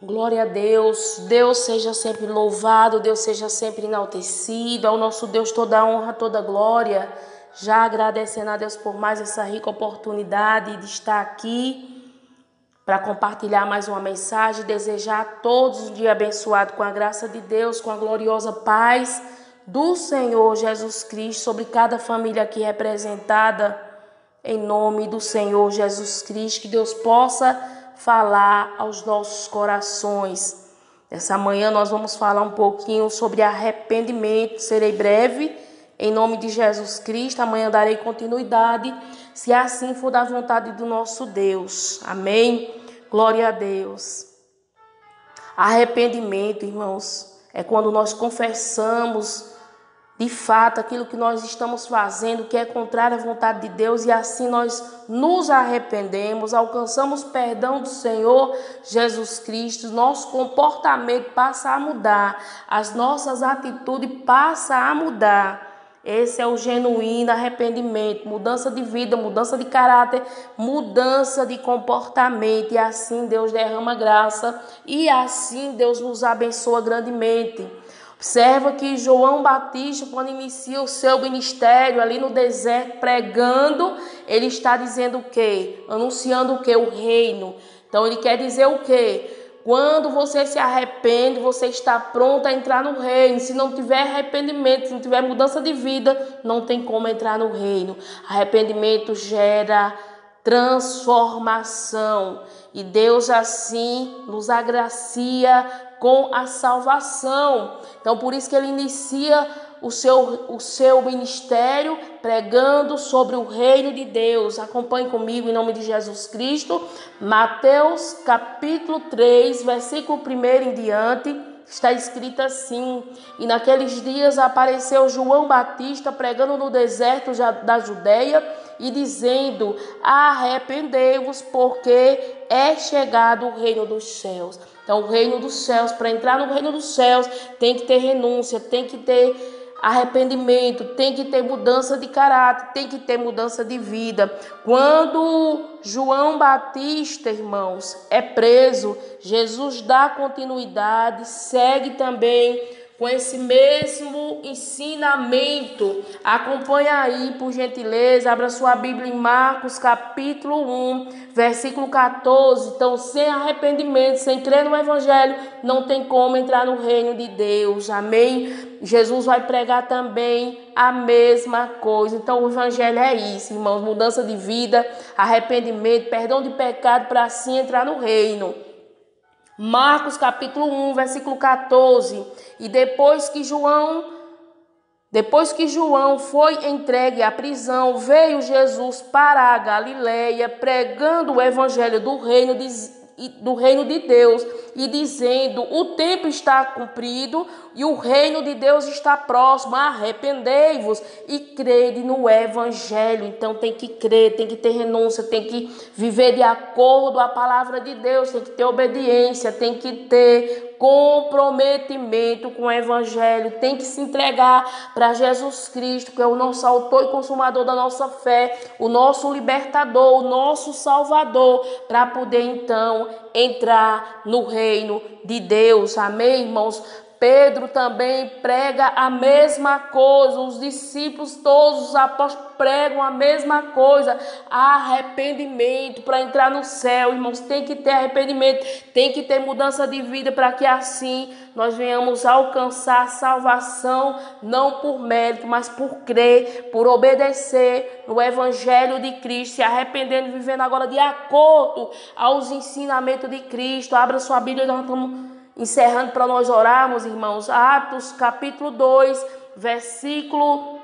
Glória a Deus. Deus seja sempre louvado, Deus seja sempre enaltecido. Ao nosso Deus toda a honra, toda a glória. Já agradecendo a Deus por mais essa rica oportunidade de estar aqui para compartilhar mais uma mensagem. Desejar a todos um dia abençoado com a graça de Deus, com a gloriosa paz do Senhor Jesus Cristo sobre cada família aqui representada. Em nome do Senhor Jesus Cristo, que Deus possa falar aos nossos corações. Essa manhã nós vamos falar um pouquinho sobre arrependimento. Serei breve, em nome de Jesus Cristo. Amanhã darei continuidade, se assim for da vontade do nosso Deus. Amém? Glória a Deus. Arrependimento, irmãos, é quando nós confessamos de fato aquilo que nós estamos fazendo, que é contrário à vontade de Deus, e assim nós nos arrependemos, alcançamos perdão do Senhor Jesus Cristo, nosso comportamento passa a mudar, as nossas atitudes passam a mudar. Esse é o genuíno arrependimento, mudança de vida, mudança de caráter, mudança de comportamento, e assim Deus derrama graça, e assim Deus nos abençoa grandemente. Observa que João Batista, quando inicia o seu ministério ali no deserto, pregando, ele está dizendo o quê? Anunciando o quê? O reino. Então ele quer dizer o quê? Quando você se arrepende, você está pronto a entrar no reino. Se não tiver arrependimento, se não tiver mudança de vida, não tem como entrar no reino. Arrependimento gera transformação. E Deus assim nos agracia com a salvação. Então, por isso que ele inicia o seu ministério pregando sobre o reino de Deus. Acompanhe comigo em nome de Jesus Cristo. Mateus capítulo 3, versículo 1 em diante, está escrito assim: E naqueles dias apareceu João Batista pregando no deserto da Judeia e dizendo: Arrependei-vos, porque é chegado o reino dos céus. Então, o reino dos céus, para entrar no reino dos céus, tem que ter renúncia, tem que ter arrependimento, tem que ter mudança de caráter, tem que ter mudança de vida. Quando João Batista, irmãos, é preso, Jesus dá continuidade, segue também com esse mesmo ensinamento. Acompanha aí, por gentileza, abra sua Bíblia em Marcos capítulo 1, versículo 14. Então, sem arrependimento, sem crer no Evangelho, não tem como entrar no reino de Deus. Amém? Jesus vai pregar também a mesma coisa. Então, o Evangelho é isso, irmãos: mudança de vida, arrependimento, perdão de pecado, para assim entrar no reino. Marcos capítulo 1, versículo 14. E depois que João foi entregue à prisão, veio Jesus para a Galileia, pregando o evangelho do reino de Deus e dizendo: o tempo está cumprido e o reino de Deus está próximo. Arrependei-vos e crede no evangelho. Então tem que crer, tem que ter renúncia, tem que viver de acordo com a palavra de Deus, tem que ter obediência, tem que ter comprometimento com o evangelho, tem que se entregar para Jesus Cristo, que é o nosso autor e consumador da nossa fé, o nosso libertador, o nosso salvador, para poder então entrar no reino de Deus. Amém, irmãos? Pedro também prega a mesma coisa, os discípulos, todos os apóstolos pregam a mesma coisa: arrependimento para entrar no céu. Irmãos, tem que ter arrependimento, tem que ter mudança de vida, para que assim nós venhamos alcançar salvação, não por mérito, mas por crer, por obedecer no Evangelho de Cristo, se arrependendo e vivendo agora de acordo aos ensinamentos de Cristo. Abra sua Bíblia, nós estamos encerrando para nós orarmos, irmãos. Atos capítulo 2, versículo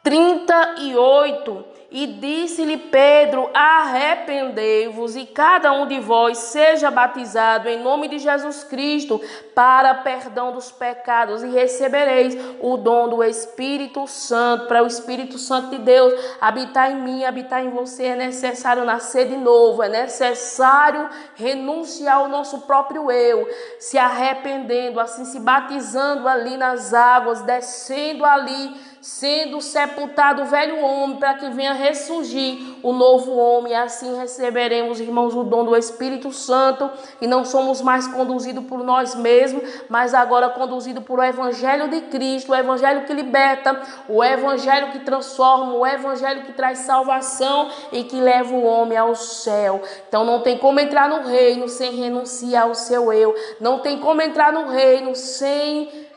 38. E disse-lhe Pedro: arrependei-vos e cada um de vós seja batizado em nome de Jesus Cristo para perdão dos pecados, e recebereis o dom do Espírito Santo. Para o Espírito Santo de Deus habitar em mim, habitar em você, é necessário nascer de novo, é necessário renunciar ao nosso próprio eu, se arrependendo, assim se batizando ali nas águas, descendo ali sendo sepultado o velho homem, para que venha ressurgir o novo homem. Assim receberemos, irmãos, o dom do Espírito Santo, e não somos mais conduzidos por nós mesmos, mas agora conduzidos por o Evangelho de Cristo, o Evangelho que liberta, o Evangelho que transforma, o Evangelho que traz salvação e que leva o homem ao céu. Então não tem como entrar no reino sem renunciar ao seu eu, não tem como entrar no reino sem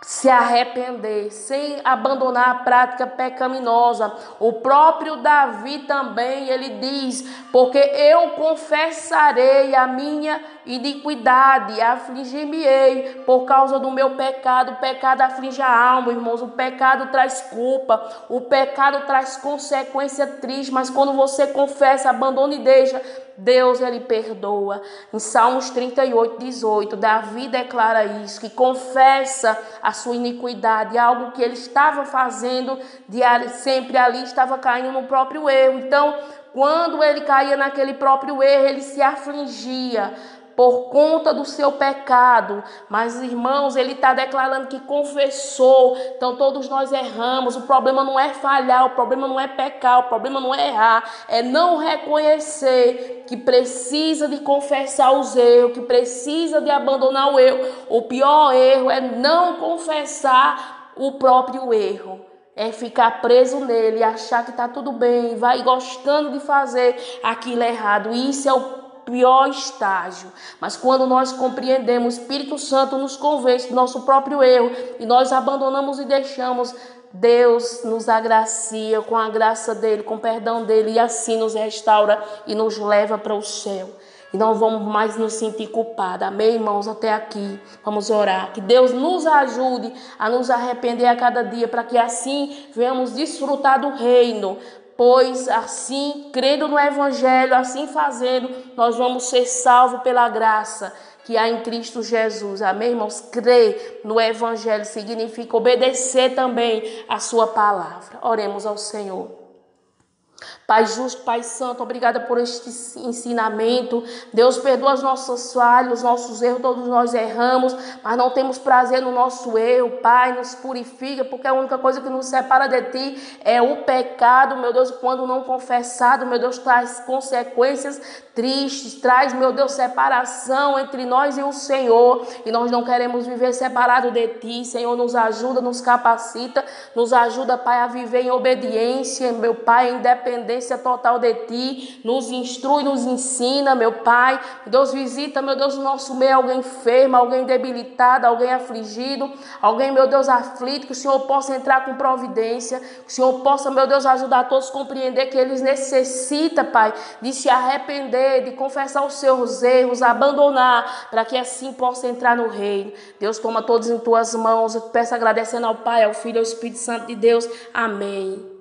se arrepender, sem abandonar a prática pecaminosa. O próprio Davi também, ele diz: porque eu confessarei a minha iniquidade, afligir-me-ei por causa do meu pecado. O pecado aflige a alma, irmãos. O pecado traz culpa, o pecado traz consequência triste, mas quando você confessa, abandona e deixa, Deus, ele perdoa. Em Salmos 38:18, Davi declara isso, que confessa a sua iniquidade, algo que ele estava fazendo sempre ali, estava caindo no próprio erro. Então, quando ele caía naquele próprio erro, ele se afligia por conta do seu pecado. Mas, irmãos, ele está declarando que confessou. Então todos nós erramos. O problema não é falhar, o problema não é pecar, o problema não é errar, é não reconhecer que precisa de confessar os erros, que precisa de abandonar o erro. O pior erro é não confessar o próprio erro, é ficar preso nele e achar que está tudo bem, vai gostando de fazer aquilo errado. Isso é o pior estágio. Mas quando nós compreendemos, o Espírito Santo nos convence do nosso próprio erro e nós abandonamos e deixamos, Deus nos agracia com a graça dele, com o perdão dele, e assim nos restaura e nos leva para o céu. E não vamos mais nos sentir culpados. Amém, irmãos? Até aqui. Vamos orar. Que Deus nos ajude a nos arrepender a cada dia, para que assim venhamos desfrutar do reino. Pois assim, crendo no Evangelho, assim fazendo, nós vamos ser salvos pela graça que há em Cristo Jesus. Amém, irmãos? Crer no Evangelho significa obedecer também a sua palavra. Oremos ao Senhor. Pai justo, Pai santo, obrigada por este ensinamento. Deus, perdoa as nossas falhas, os nossos erros, todos nós erramos, mas não temos prazer no nosso erro. Pai, nos purifica, porque a única coisa que nos separa de Ti é o pecado, meu Deus. Quando não confessado, meu Deus, traz consequências tristes, traz, meu Deus, separação entre nós e o Senhor, e nós não queremos viver separado de Ti. Senhor, nos ajuda, nos capacita, nos ajuda, Pai, a viver em obediência, meu Pai, em dependência total de Ti, nos instrui, nos ensina, meu Pai. Deus, visita, meu Deus, no nosso meio alguém enfermo, alguém debilitado, alguém afligido, alguém, meu Deus, aflito, que o Senhor possa entrar com providência, que o Senhor possa, meu Deus, ajudar todos a compreender que eles necessitam, Pai, de se arrepender, de confessar os seus erros, abandonar, para que assim possa entrar no reino. Deus, toma todos em Tuas mãos. Eu te peço agradecendo ao Pai, ao Filho e ao Espírito Santo de Deus. Amém.